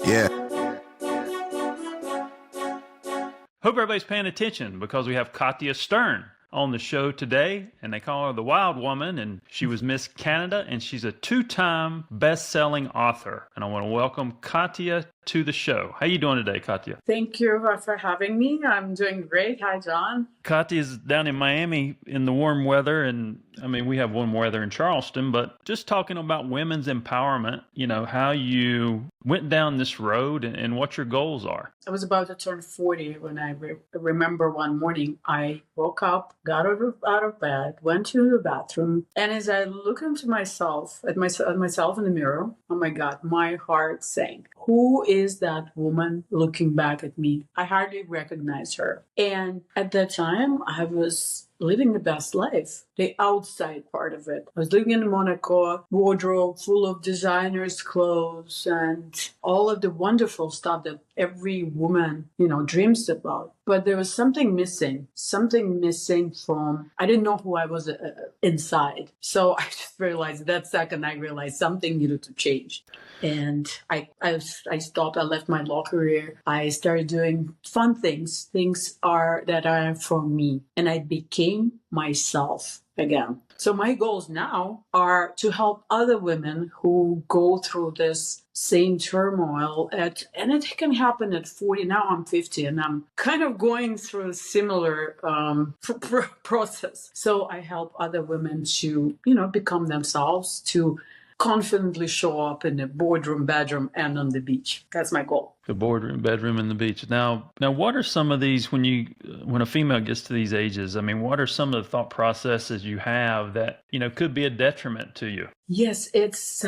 Yeah. Hope everybody's paying attention because we have Katia Stern on the show today, and they call her the Wild Woman, and she was Miss Canada, and she's a 2-time best-selling author. And I want to welcome Katia to the show. How you doing today, Katia? Thank you for having me. I'm doing great. Hi, John. Katia's down in Miami in the warm weather, and I mean, we have warm weather in Charleston, but just talking about women's empowerment, you know, how you went down this road and what your goals are. I was about to turn 40 when I remember one morning I woke up, got out of bed, went to the bathroom, and as I look into myself, at myself in the mirror, oh my God, my heart sank. Who is that woman looking back at me? I hardly recognized her. And at that time, I was living the best life, the outside part of it. I was living in Monaco, wardrobe full of designers' clothes and all of the wonderful stuff that every woman, dreams about. But there was something missing from, I didn't know who I was inside. So I just realized that second, I realized something needed to change. And I stopped, I left my law career. I started doing fun things that are for me. And I became myself again. So my goals now are to help other women who go through this same turmoil and it can happen at 40. Now I'm 50 and I'm kind of going through a similar process. So I help other women to, become themselves, to confidently show up in the boardroom, bedroom, and on the beach. That's my goal. The boardroom, bedroom, and the beach. Now, what are some of these when a female gets to these ages? I mean, what are some of the thought processes you have that could be a detriment to you? Yes, it's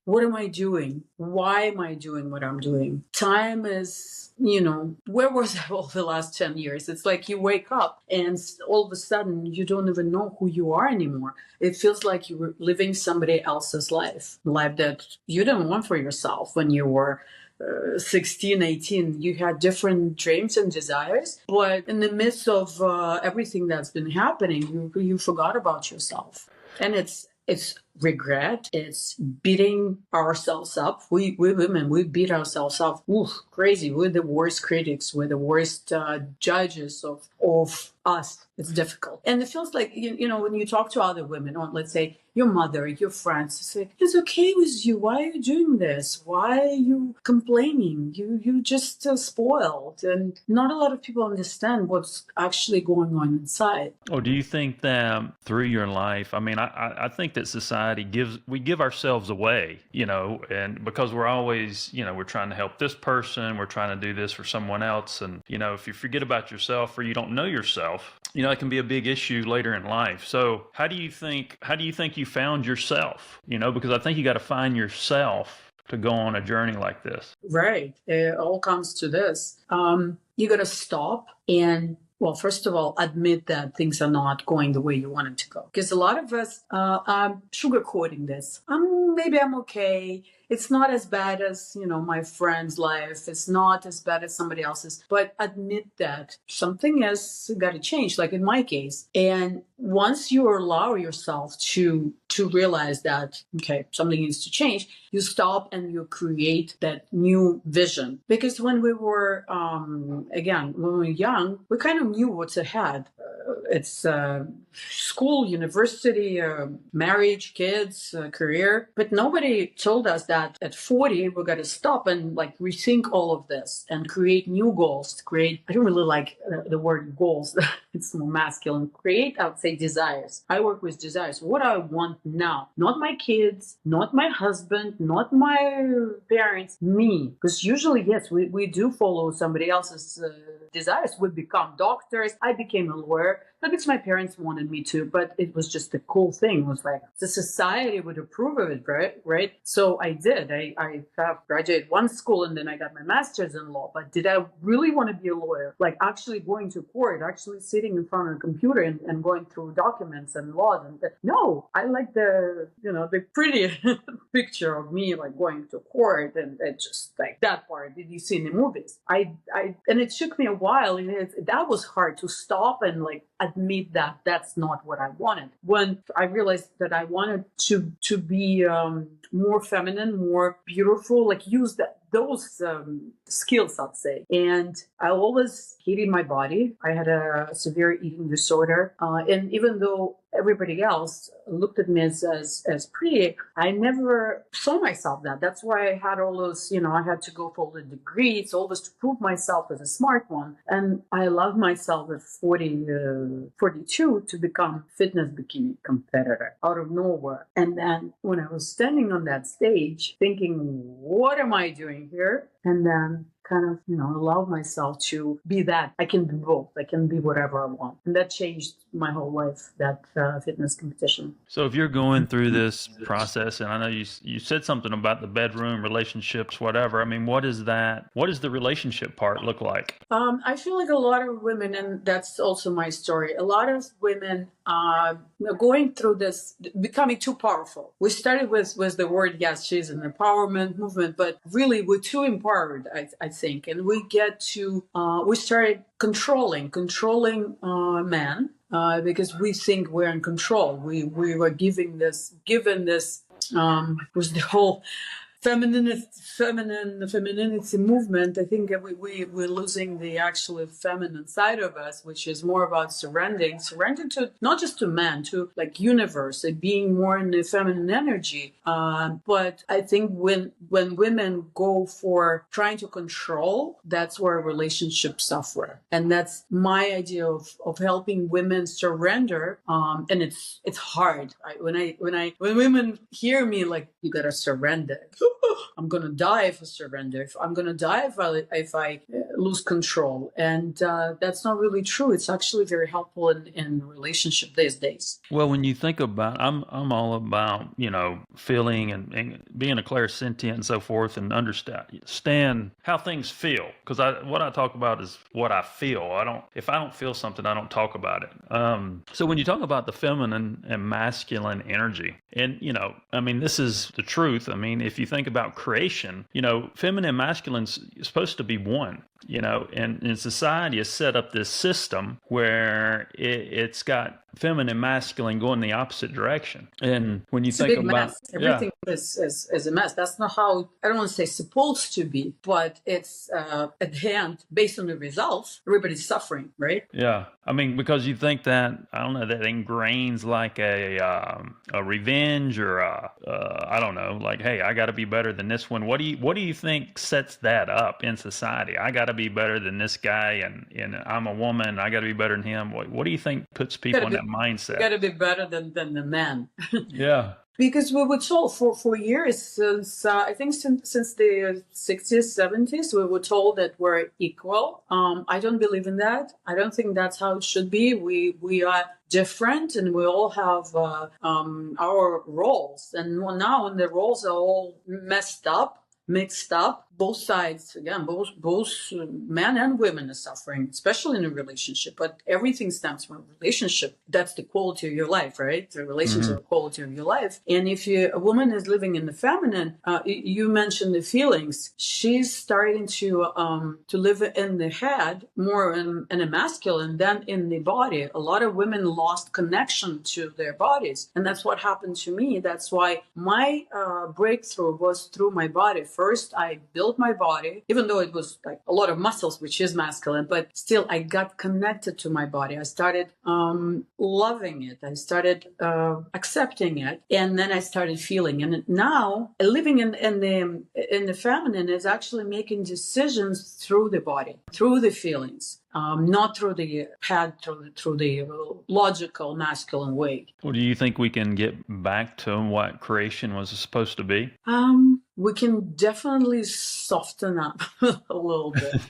what am I doing? Why am I doing what I'm doing? Time is, where was I all the last 10 years? It's like you wake up and all of a sudden you don't even know who you are anymore. It feels like you were living somebody else's life that you didn't want for yourself when you were 16, 18. You had different dreams and desires, but in the midst of everything that's been happening, you forgot about yourself. And it's regret. It's beating ourselves up. We women, we beat ourselves up. Ooh, crazy. We're the worst critics. We're the worst judges of us. It's difficult. And it feels like, when you talk to other women, or let's say your mother, your friends, it's like, it's okay with you. Why are you doing this? Why are you complaining? You just spoiled. And not a lot of people understand what's actually going on inside. Or do you think that through your life, I mean, I think that society we give ourselves away, and because we're always, we're trying to help this person, we're trying to do this for someone else. And, if you forget about yourself or you don't know yourself, it can be a big issue later in life. So how do you think you found yourself? Because I think you got to find yourself to go on a journey like this. Right. It all comes to this. You got to stop and, well, first of all, admit that things are not going the way you want it to go. Because a lot of us are sugarcoating this. Maybe I'm okay. It's not as bad as, my friend's life. It's not as bad as somebody else's. But admit that something has got to change, like in my case. And once you allow yourself to realize that, okay, something needs to change, you stop and you create that new vision. Because when we were, when we were young, we kind of knew what's ahead. It's school, university, marriage, kids, career. But nobody told us that at 40, we're going to stop and rethink all of this and create new goals. I don't really like the word goals. It's more masculine. Create, I would say, desires. I work with desires. What I want now, not my kids, not my husband, not my parents, me. Because usually, yes, we do follow somebody else's desires. We become doctors. I became a lawyer. Not because my parents wanted me to, but it was just a cool thing. It was like the society would approve of it, right? So I did. I have graduated one school and then I got my master's in law. But did I really want to be a lawyer? Like actually going to court, actually sitting in front of a computer and going through documents and laws? No, I like the pretty picture of me going to court and just like that part that you see in the movies. And it took me a while. That was hard to stop and admit that that's not what I wanted. When I realized that I wanted to be more feminine, more beautiful, use those skills, I'd say. And I always hated my body. I had a severe eating disorder. And even though everybody else looked at me as pretty, I never saw myself that. That's why I had all those, I had to go for all the degrees, always to prove myself as a smart one. And I allowed myself at 42 to become fitness bikini competitor out of nowhere. And then when I was standing on that stage thinking, what am I doing here? And then kind of, allow myself to be that. I can be both. I can be whatever I want. And that changed my whole life, that fitness competition. So if you're going through this process, and I know you said something about the bedroom, relationships, whatever. I mean, what is that? What does the relationship part look like? I feel like a lot of women, and that's also my story, a lot of women are going through this, becoming too powerful. We started with the word, yes, she's an empowerment movement, but really we're too empowered, I think. And we started controlling men because we think we're in control. We were given this was the whole femininity movement. I think we're losing the actual feminine side of us, which is more about surrendering to not just to man, to like universe, being more in the feminine energy. But I think when women go for trying to control, that's where relationships suffer. And that's my idea of helping women surrender. And it's hard. When women hear me, like, you gotta surrender. I'm going to die if I surrender. I'm going to die if I lose control. And that's not really true. It's actually very helpful in relationship these days. Well, when you think about, I'm all about, feeling and being a clairsentient and so forth, and understand how things feel. Because what I talk about is what I feel. If I don't feel something, I don't talk about it. So when you talk about the feminine and masculine energy, and, this is the truth. If you think about creation, feminine and masculine is supposed to be one, and in society has set up this system where it's got feminine and masculine going the opposite direction. And when you think about mess. Everything is a mess. That's not how, I don't want to say supposed to be, but it's at the end, based on the results, everybody's suffering, right? Yeah. Because you think that, I don't know, that ingrains like a revenge or I don't know, like, hey, I got to be better than this one. What do you think sets that up in society? I got to be better than this guy, and I'm a woman. I got to be better than him. What do you think puts people in that mindset? You got to be better than the man. Yeah. Because we were told for years, since I think since the 60s, 70s, we were told that we're equal. I don't believe in that. I don't think that's how it should be. We are different, and we all have our roles. And now when the roles are all mixed up, both sides, again, both men and women are suffering, especially in a relationship. But everything stems from a relationship. That's the quality of your life, right? The relationship, mm-hmm. Quality of your life. And if a woman is living in the feminine, you mentioned the feelings. She's starting to live in the head more in a masculine than in the body. A lot of women lost connection to their bodies, and that's what happened to me. That's why my breakthrough was through my body. First, I built my body, even though it was like a lot of muscles, which is masculine, but still I got connected to my body. I started loving it. I started accepting it, and then I started feeling. And now living in the feminine is actually making decisions through the body, through the feelings. Not through the head, through the logical masculine way. Well, do you think we can get back to what creation was supposed to be? We can definitely soften up a little bit.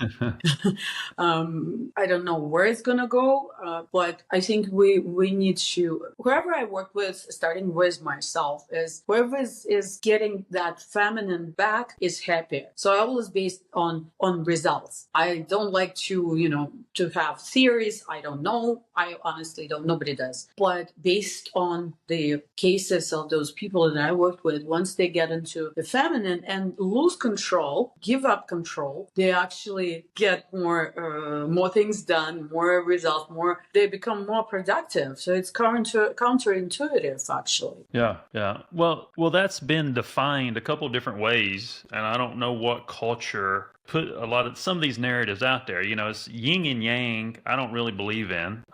I don't know where it's going to go, but I think we need to, whoever I work with, starting with myself, is whoever is getting that feminine back is happier. So I always based on results. I don't like to, to have theories. I don't know. I honestly don't. Nobody does. But based on the cases of those people that I worked with, once they get into the feminine, feminine and lose control, give up control, they actually get more things done, more results, they become more productive. So it's counterintuitive, actually. Yeah, yeah. Well, that's been defined a couple of different ways, and I don't know what culture put some of these narratives out there. It's yin and yang. I don't really believe in.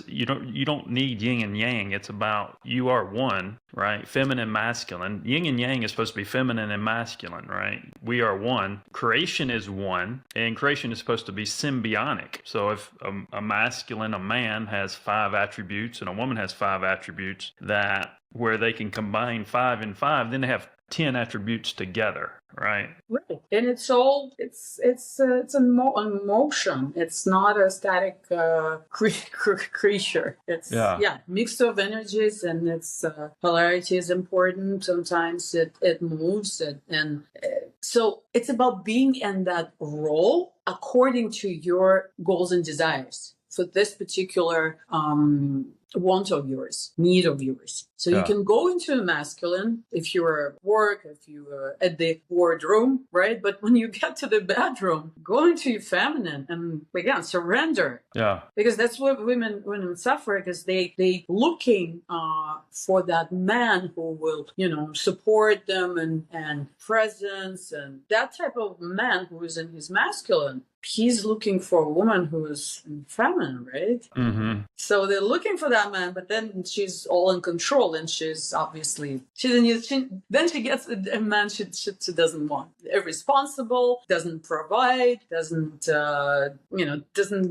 You don't need yin and yang. It's about you are one, right? Feminine, masculine. Yin and yang is supposed to be feminine and masculine, right? We are one. Creation is one, and creation is supposed to be symbiotic. So if a man has 5 attributes and a woman has 5 attributes, that where they can combine 5 and 5, then they have 10 attributes together, right? Right, and it's a motion. It's not a static creature. It's mix of energies, and its polarity is important. Sometimes it moves, so it's about being in that role according to your goals and desires for this particular want of yours, need of yours. So you can go into the masculine if you're at work, if you're at the boardroom, right? But when you get to the bedroom, go into your feminine and again surrender. Yeah. Because that's what women suffer, because they looking for that man who will, support them and presence, and that type of man who is in his masculine. He's looking for a woman who is feminine, right? Mm-hmm. So they're looking for that man, but then she's all in control, and she's obviously then she gets a man she doesn't want. Irresponsible, doesn't provide, doesn't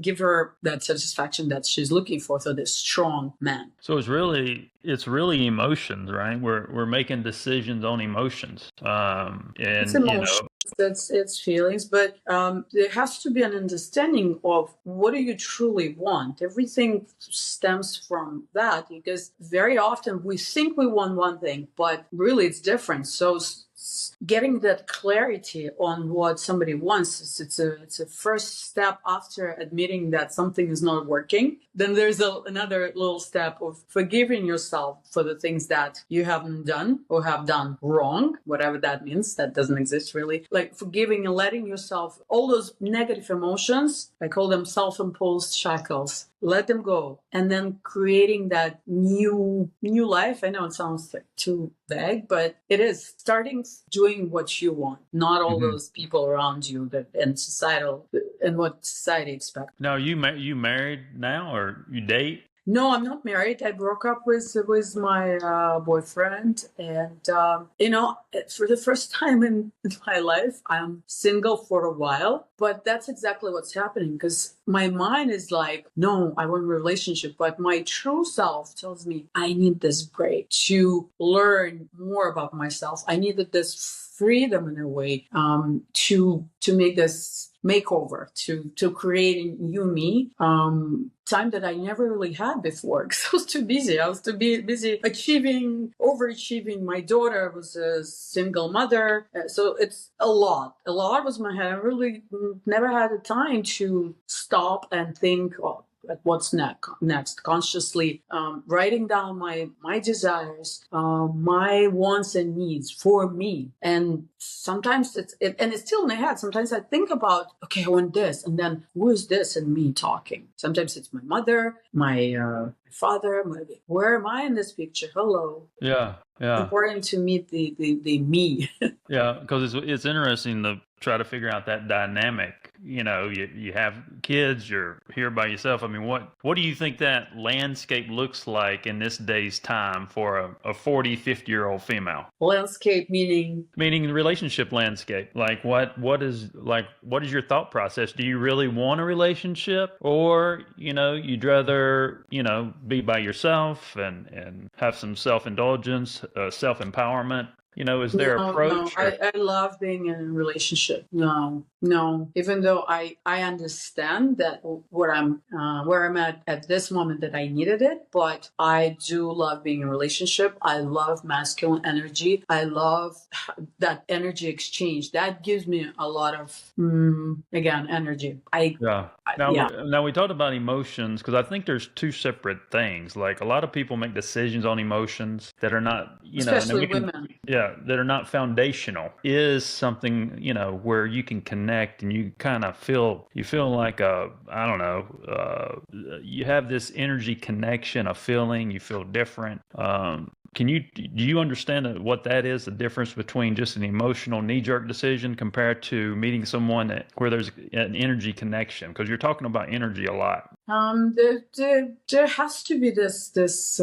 give her that satisfaction that she's looking for. So this strong man. So it's really emotions, right? We're making decisions on emotions, and it's emotion. It's feelings, but there has to be an understanding of what do you truly want. Everything stems from that, because very often we think we want one thing, but really it's different. So getting that clarity on what somebody wants, it's a first step after admitting that something is not working. Then there's another little step of forgiving yourself for the things that you haven't done or have done wrong, whatever that means. That doesn't exist really. Like forgiving and letting yourself, all those negative emotions, I call them self-imposed shackles, let them go. And then creating that new life. I know it sounds like too vague, but it is starting doing what you want, not all those people around you and what society expects. Now, you married now, or you date? No, I'm not married. I broke up with my boyfriend, and for the first time in my life, I'm single for a while. But that's exactly what's happening, because my mind is like, no, I want a relationship, but my true self tells me I need this break to learn more about myself. I needed this freedom in a way to make this makeover, to create a new me, time that I never really had before, because I was too busy. I was too busy overachieving. My daughter was a single mother, so it's a lot was in my head. I really never had the time to stop and think, at what's next, consciously writing down my desires, my wants and needs for me. And sometimes it's still in my head. Sometimes I think about, okay, I want this, and then who is this and me talking? Sometimes it's my mother, my father. Where am I in this picture? Hello. Yeah. Important to meet the me. Yeah, because it's interesting to try to figure out that dynamic. You have kids, you're here by yourself. I mean, what do you think that landscape looks like in this day's time for a 40, 50-year-old female? Landscape meaning the relationship landscape. Like what is your thought process? Do you really want a relationship, or you'd rather be by yourself and have some self-indulgence, self-empowerment? Is there approach? No. I love being in a relationship. No, No, even though I understand that where I'm at this moment that I needed it, but I do love being in a relationship. I love masculine energy. I love that energy exchange. That gives me a lot of again energy. Yeah. Yeah. Now we talked about emotions because I think there's two separate things. Like a lot of people make decisions on emotions that are not, and then Especially we can, women. that are not foundational. Is something, where you can connect and you kind of you feel like I don't know, you have this energy connection, a feeling, you feel different. Do you understand what that is, the difference between just an emotional knee-jerk decision compared to meeting someone where there's an energy connection? Because you're talking about energy a lot. There has to be this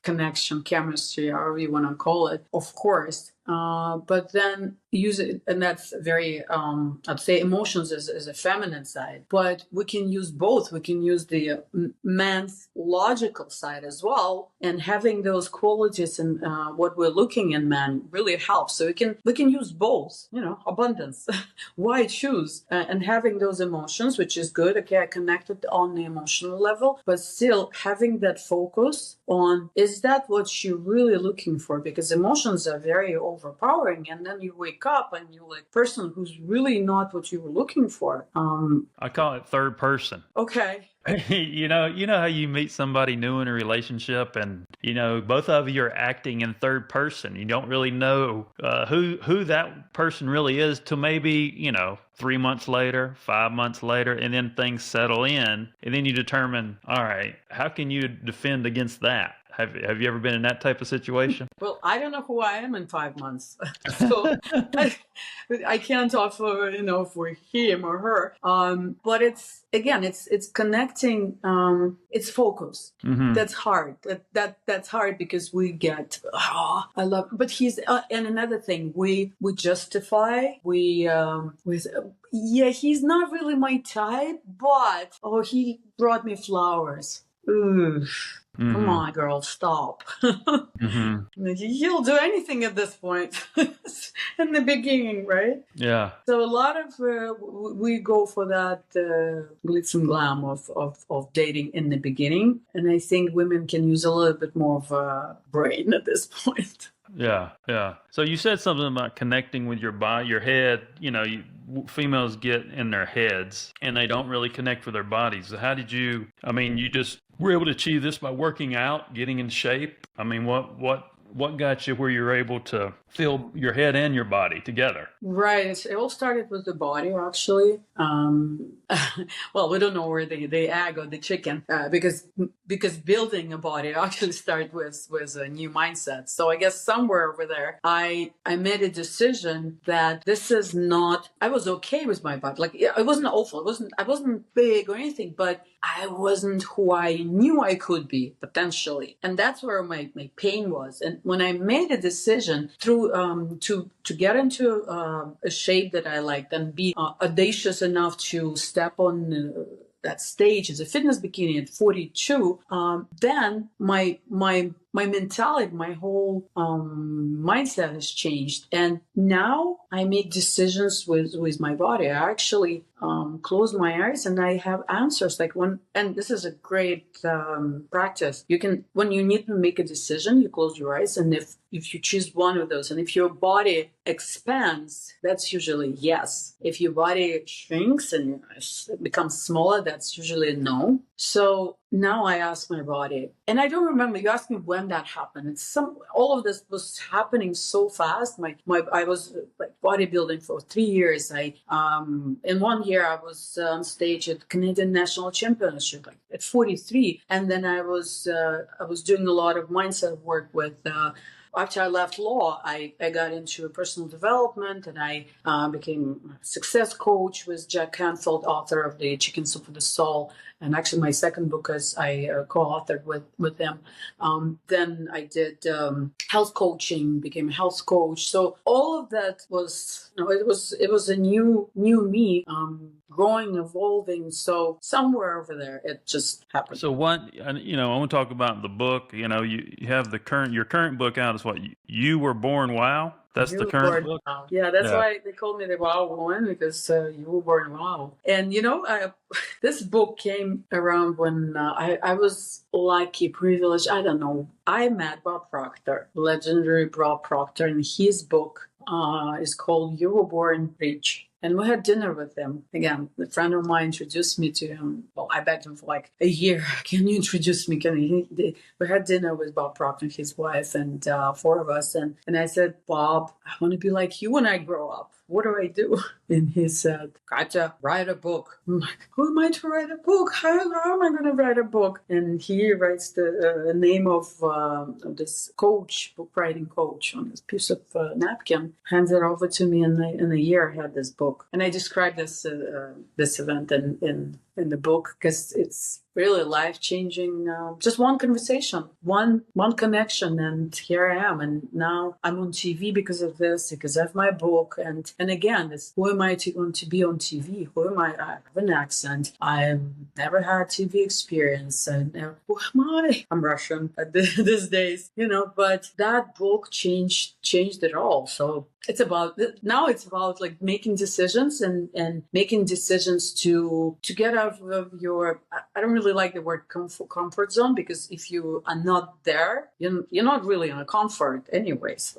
connection, chemistry, however you want to call it, of course. But then use it, and that's very, I'd say emotions is a feminine side, but we can use both. We can use the man's logical side as well, and having those qualities and what we're looking in men really helps. So we can use both, abundance. Why choose? And having those emotions, which is good. Okay, I connected on the emotional level, but still having that focus on, is that what you're really looking for? Because emotions are very overpowering, and then you wake up and you're like person who's really not what you were looking for. I call it third person. Okay. You know how you meet somebody new in a relationship and, both of you are acting in third person. You don't really know who that person really is till maybe, 3 months later, 5 months later, and then things settle in. And then you determine, all right, how can you defend against that? Have you ever been in that type of situation? Well, I don't know who I am in 5 months, so I can't offer, for him or her. But it's connecting. It's focus. Mm-hmm. That's hard. That's hard because we get. I love. But and another thing, we justify. He's not really my type, but he brought me flowers. Ooh. Mm-hmm. Come on, girl, stop. Mm-hmm. He'll do anything at this point in the beginning, right? Yeah. So a lot of we go for that glitz and glam of dating in the beginning, and I think women can use a little bit more of a brain at this point. Yeah. So you said something about connecting with your body, your head. Females get in their heads and they don't really connect with their bodies. So how did you just were able to achieve this by working out, getting in shape? I mean, what got you where you're able to feel your head and your body together? Right. It all started with the body, actually. Well, we don't know where the egg or the chicken, because building a body actually starts with a new mindset. So I guess somewhere over there, I made a decision that this is not. I was okay with my body. Like it wasn't awful. I wasn't big or anything, but I wasn't who I knew I could be potentially, and that's where my pain was. And when I made a decision through to get into a shape that I liked and be audacious enough to step on that stage as a fitness bikini at 42, then my mentality, my whole mindset has changed. And now I make decisions with my body. I actually close my eyes and I have answers. And this is a great practice. When you need to make a decision, you close your eyes. And if you choose one of those, and if your body expands, that's usually yes. If your body shrinks and becomes smaller, that's usually a no. So now I ask my body, and I don't remember, you asked me when that happened. All of this was happening so fast. I was like bodybuilding for 3 years. In 1 year I was on stage at Canadian National Championship, like at 43. And then I was doing a lot of mindset work with, after I left law, I got into personal development, and I became a success coach with Jack Canfield, author of the Chicken Soup for the Soul. And actually my second book is I co-authored with them. Then I did health coaching, became a health coach. So all of that was, it was a new me growing, evolving. So somewhere over there, it just happened. So what, I want to talk about the book. You have your current book out is what, You Were Born Wow? That's the current book? Wow. Yeah, that's Yeah. why they called me the Wow Woman, because you were born wow. And this book came around when I was lucky, privileged. I don't know. I met Bob Proctor, legendary Bob Proctor, and his book is called You Were Born Rich. And we had dinner with him. Again, a friend of mine introduced me to him. Well, I begged him for like a year. Can you introduce me? We had dinner with Bob Proctor and his wife and 4 of us. And I said, Bob, I want to be like you when I grow up. What do I do? And he said, Katia, write a book. I'm like, who am I to write a book? How am I going to write a book? And he writes the name of this coach, book writing coach, on this piece of napkin, hands it over to me, and in a year I had this book. And I described this event in the book because it's really life-changing. Just one conversation, one connection, and here I am. And now I'm on TV because of this, because of my book. And again, this, who am I to be on TV? Who am I? I have an accent. I've never had TV experience. And who am I? I'm Russian at these days, But that book changed it all. So it's about like making decisions and making decisions to get out of your, I don't really like the word comfort zone, because if you are not there, you're not really in a comfort anyways,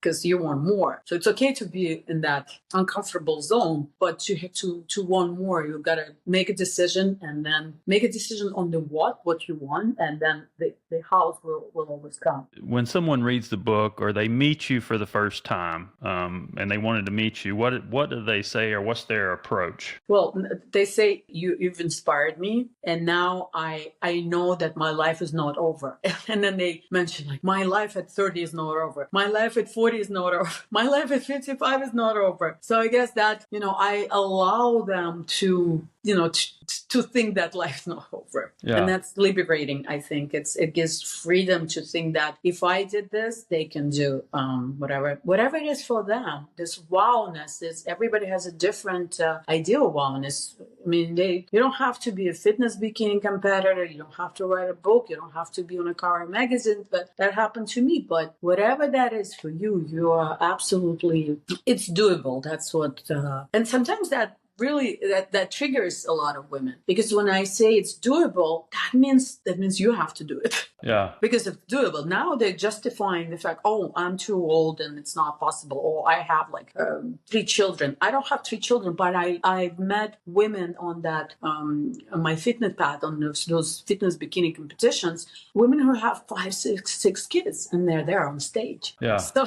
because you want more. So it's okay to be in that uncomfortable zone, but to want more, you've got to make a decision, and then make a decision on the what you want, and then the how will always come. When someone reads the book or they meet you for the first time, and they wanted to meet you, what do they say, or what's their approach? Well, they say you've inspired me, and now I know that my life is not over. And then they mention, like, my life at 30 is not over. My life at 40 is not over. My life at 55 is not over. So I guess that, I allow them to think that life's not over. Yeah. And that's liberating. I think it gives freedom to think that if I did this, they can do whatever it is for them. This wowness is, everybody has a different idea of wowness. I mean, you don't have to be a fitness bikini competitor. You don't have to write a book. You don't have to be on a cover magazine. But that happened to me. But whatever that is for you, you are absolutely, it's doable. That's what, and sometimes that really that triggers a lot of women, because when I say it's doable, that means you have to do it. Yeah. Because it's doable. Now they're justifying the fact, oh, I'm too old and it's not possible. Or I have 3 children. I don't have 3 children, but I've met women on that on my fitness path, on those fitness bikini competitions, women who have 5, 6 kids, and they're there on stage. Yeah. So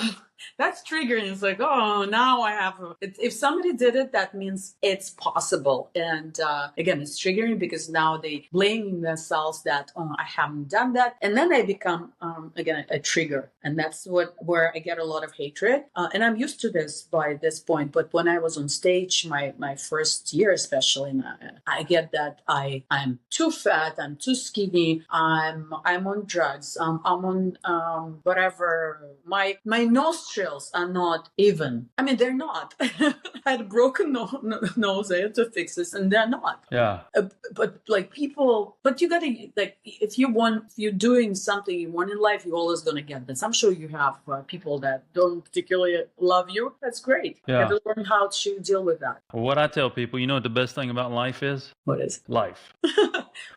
that's triggering. It's like, oh, now I have. If somebody did it, that means it's possible. And again, it's triggering because now they blaming themselves that, oh, I haven't done that, and then I become again a trigger, and that's where I get a lot of hatred. And I'm used to this by this point. But when I was on stage, my first year especially, I get that I'm too fat, I'm too skinny, I'm on drugs, I'm on whatever. My nostrils are not even. I mean, they're not. I had a broken nose. I had to fix this, and they're not. Yeah. But you gotta, if you're doing something you want in life, you're always gonna get this. I'm sure you have people that don't particularly love you. That's great. Yeah. You gotta learn how to deal with that. Well, what I tell people, you know what the best thing about life is? What is it? Life.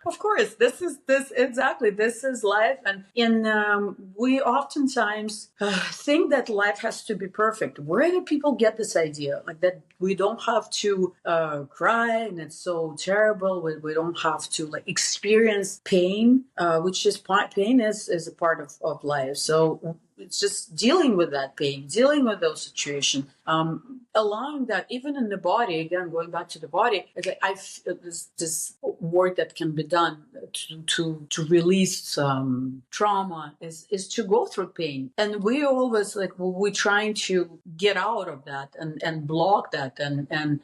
Of course, this is life, and we oftentimes think that life has to be perfect. Where do people get this idea, like that we don't have to cry and it's so terrible? We don't have to experience pain, which is pain is a part of life. So it's just dealing with that pain, dealing with those situations, allowing that even in the body. Again, going back to the body, this work that can be done to release trauma is to go through pain. And we always we're trying to get out of that and block that and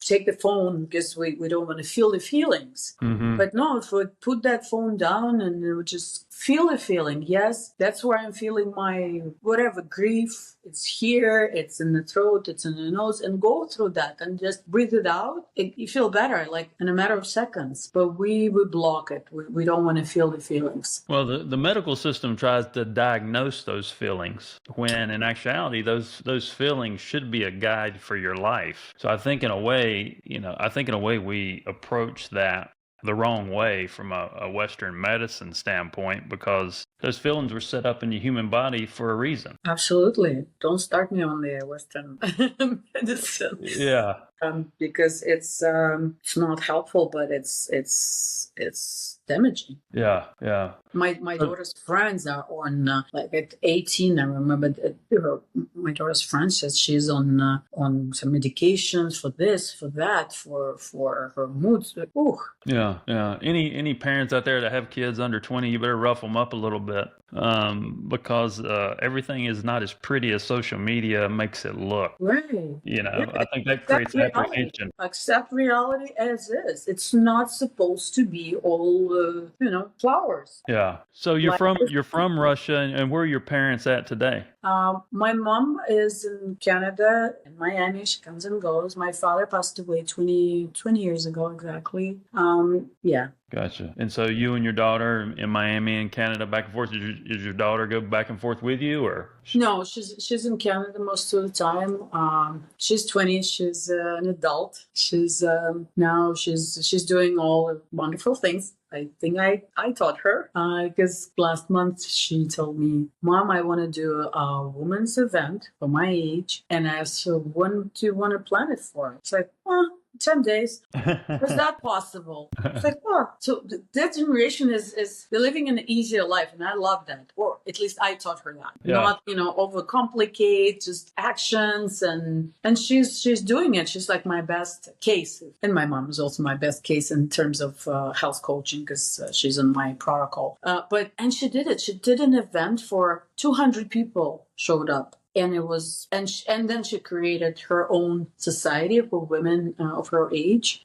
take the phone because we don't want to feel the feelings. Mm-hmm. But no, if we put that phone down and we just feel the feeling, yes, that's where I'm feeling my whatever grief, It's here, it's in the throat, it's in the nose, and go through that and just breathe it out. You feel better, like in a matter of seconds. But we block it. We don't want to feel the feelings. Well, the medical system tries to diagnose those feelings when in actuality, those feelings should be a guide for your life. So I think in a way, we approach that the wrong way from a Western medicine standpoint, because those feelings were set up in the human body for a reason. Absolutely. Don't start me on the Western medicine. Yeah. Because it's not helpful, but it's damaging. Yeah, yeah. My daughter's friends are on like at 18. I remember my daughter's friend says she's on some medications for this, for that, for her moods. Ooh. Yeah, yeah. Any parents out there that have kids under 20, you better rough them up a little bit, because everything is not as pretty as social media makes it look. Right. I think that creates apprehension. Accept reality as is. It's not supposed to be all flowers. Yeah. So you're from Russia, and where are your parents at today? My mom is in Canada, in Miami. She comes and goes. My father passed away 20 years ago exactly. Yeah. Gotcha. And so you and your daughter in Miami and Canada back and forth. Does your daughter go back and forth with you, or? No, she's in Canada most of the time. She's 20. She's an adult. She's doing all wonderful things. I think I taught her, because last month she told me, "Mom, I want to do a women's event for my age." And I asked her, "When do you want to plan it for?" It's like, 10 days. Was that possible? It's like, so that generation is they're living an easier life, and I love that. Or at least I taught her that. Yeah. Not, overcomplicate, just actions, and she's doing it. She's like my best case. And my mom is also my best case in terms of health coaching, because she's in my protocol. And she did it. She did an event for 200 people showed up. And it was, and then she created her own society for women of her age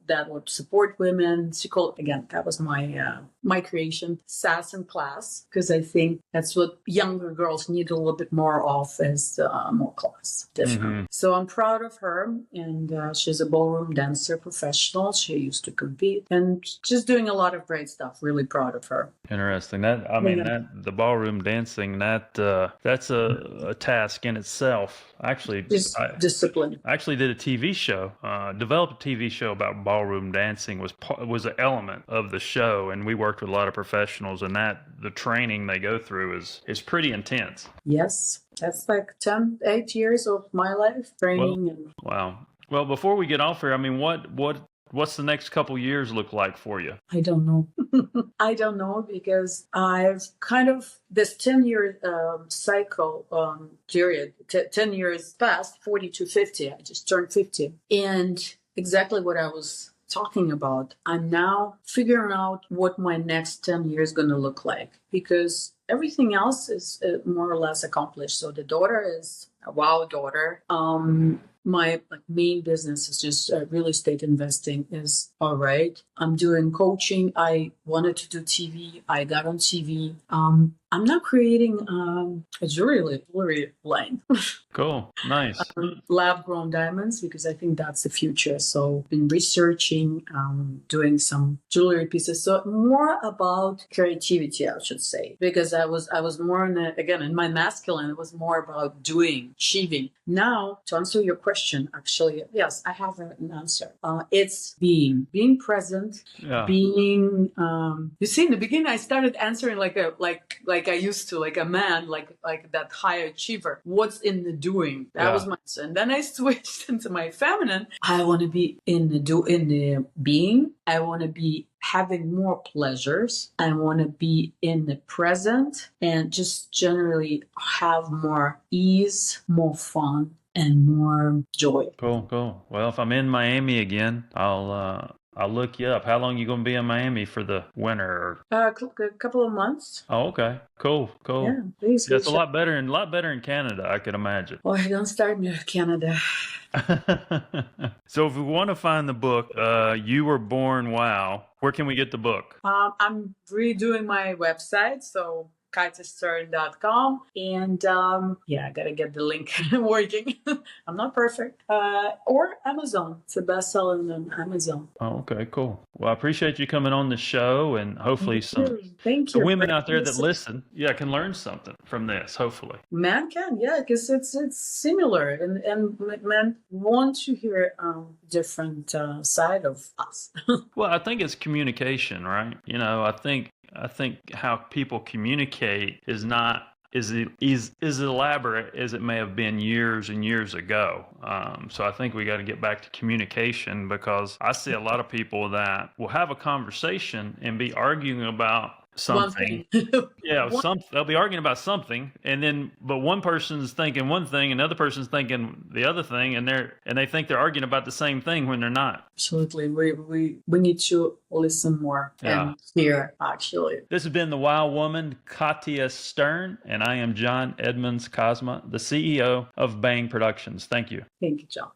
that would support women. She called, again, that was my creation, Sass in Class, because I think that's what younger girls need a little bit more of, is more class. Mm-hmm. So I'm proud of her, and she's a ballroom dancer professional. She used to compete, and she's doing a lot of great stuff. Really proud of her. Interesting. The ballroom dancing, that's a task in itself. Actually, discipline. I actually did a TV show, developed a TV show about ballroom dancing. Was an element of the show, and we worked with a lot of professionals, and the training they go through is pretty intense. Yes, that's like 8 years of my life training. Wow. Well, before we get off here, what's the next couple years look like for you? I don't know. I don't know, because I've kind of this 10-year cycle period, 10 years past 40 to 50. I just turned 50. And exactly what I was talking about, I'm now figuring out what my next 10 years is going to look like, because everything else is more or less accomplished. So the daughter is a wow daughter. My main business is just real estate investing is all right. I'm doing coaching. I wanted to do TV. I got on TV. I'm now creating a jewelry line. Cool. Nice. Lab-grown diamonds, because I think that's the future. So been researching, doing some jewelry pieces. So more about creativity, I should say, because I was more in my masculine, it was more about doing, achieving. Now, to answer your question, actually, yes, I have an answer. It's being present, being, you see, in the beginning, I started answering like I used to, like a man, like that high achiever. What's in the doing? That was my answer. And then I switched into my feminine. I want to be in the being. I want to be having more pleasures. I want to be in the present and just generally have more ease, more fun, and more joy. Cool. Well, if I'm in Miami again, I'll look you up. How long are you going to be in Miami for the winter? A couple of months. Oh, okay. Cool. Yeah, please. That's a lot better in Canada, I could imagine. Oh, don't start me with Canada. So if we want to find the book, You Were Born Wow, where can we get the book? I'm redoing my website, so KatiaStern.com. And I got to get the link working. I'm not perfect. Or Amazon. It's a bestseller on Amazon. Oh, okay, cool. Well, I appreciate you coming on the show, and hopefully Thank the you. women out there that listen, can learn something from this, hopefully. Men can, because it's similar, and men want to hear different side of us. Well, I think it's communication, right? I think how people communicate is not as elaborate as it may have been years and years ago. So I think we got to get back to communication, because I see a lot of people that will have a conversation and be arguing about something. They'll be arguing about something, but one person's thinking one thing, another person's thinking the other thing, and they think they're arguing about the same thing when they're not. Absolutely, we need to listen more and hear. Actually, this has been the Wild Woman, Katia Stern, and I am John Edmonds Kozma, the CEO of Bang Productions. Thank you. Thank you, John.